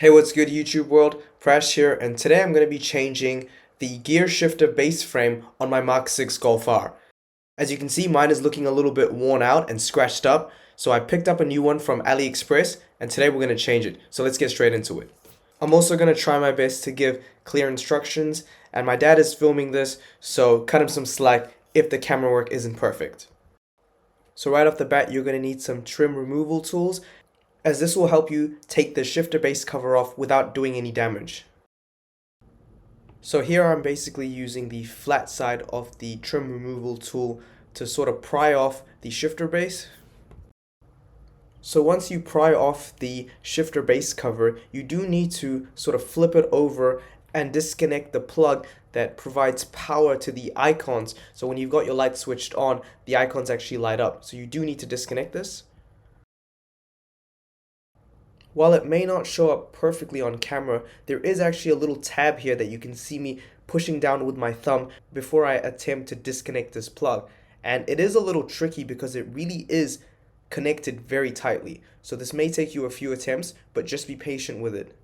Hey, what's good YouTube world? Prash here, and today I'm going to be changing the gear shifter base frame on my MK6 Golf R. As you can see, mine is looking a little bit worn out and scratched up, so I picked up a new one from Ail Express, and today we're going to change it. So let's get straight into it. I'm also going to try my best to give clear instructions, and my dad is filming this, so cut him some slack if the camera work isn't perfect. So right off the bat, you're going to need some trim removal tools, as this will help you take the shifter base cover off without doing any damage. So here I'm basically using the flat side of the trim removal tool to sort of pry off the shifter base. So once you pry off the shifter base cover, you do need to sort of flip it over and disconnect the plug that provides power to the icons. So when you've got your light switched on, the icons actually light up. So you do need to disconnect this. While it may not show up perfectly on camera, there is actually a little tab here that you can see me pushing down with my thumb before I attempt to disconnect this plug. And it is a little tricky because it really is connected very tightly. So this may take you a few attempts, but just be patient with it.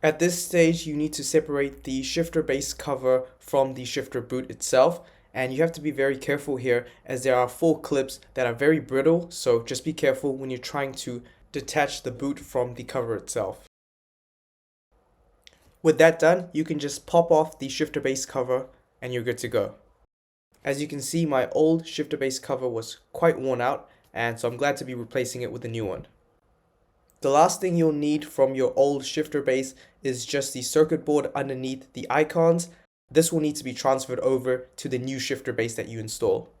At this stage, you need to separate the shifter base cover from the shifter boot itself. And you have to be very careful here, as there are 4 clips that are very brittle, so just be careful when you're trying to detach the boot from the cover itself. With that done, you can just pop off the shifter base cover and you're good to go. As you can see, my old shifter base cover was quite worn out, and so I'm glad to be replacing it with a new one. The last thing you'll need from your old shifter base is just the circuit board underneath the icons. This will need to be transferred over to the new shifter base that you install.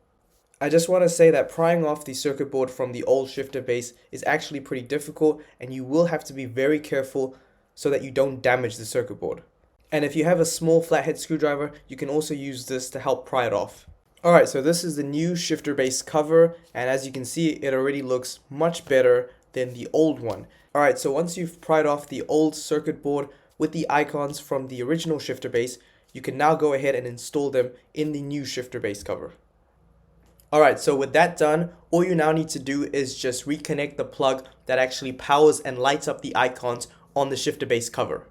I just want to say that prying off the circuit board from the old shifter base is actually pretty difficult, and you will have to be very careful so that you don't damage the circuit board. And if you have a small flathead screwdriver, you can also use this to help pry it off. Alright, so this is the new shifter base cover, and as you can see, it already looks much better than the old one. Alright, so once you've pried off the old circuit board with the icons from the original shifter base, you can now go ahead and install them in the new shifter base cover. Alright, so with that done, all you now need to do is just reconnect the plug that actually powers and lights up the icons on the shifter base cover.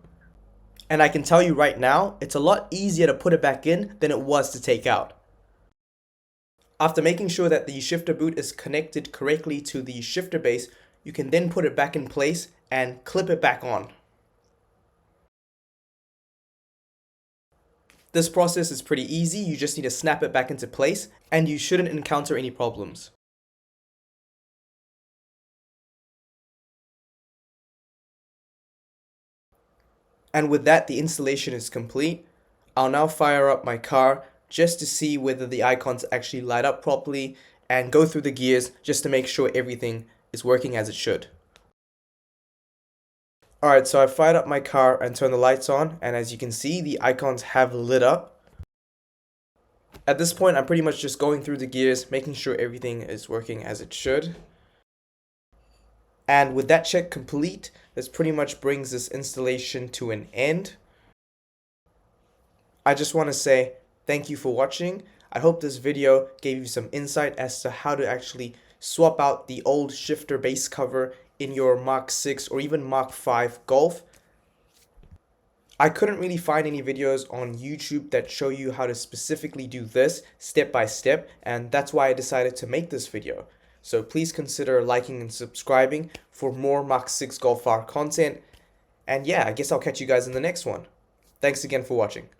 And I can tell you right now, it's a lot easier to put it back in than it was to take out. After making sure that the shifter boot is connected correctly to the shifter base, you can then put it back in place and clip it back on. This process is pretty easy. You just need to snap it back into place and you shouldn't encounter any problems. And with that, the installation is complete. I'll now fire up my car just to see whether the icons actually light up properly and go through the gears just to make sure everything is working as it should. Alright, so I fired up my car and turned the lights on, and as you can see, the icons have lit up. At this point, I'm pretty much just going through the gears, making sure everything is working as it should. And with that check complete, this pretty much brings this installation to an end. I just want to say thank you for watching. I hope this video gave you some insight as to how to actually swap out the old shifter base cover in your MK6 or even MK5 Golf. I couldn't really find any videos on YouTube that show you how to specifically do this step by step, and that's why I decided to make this video. So please consider liking and subscribing for more MK6 Golf R content. And yeah, I guess I'll catch you guys in the next one. Thanks again for watching.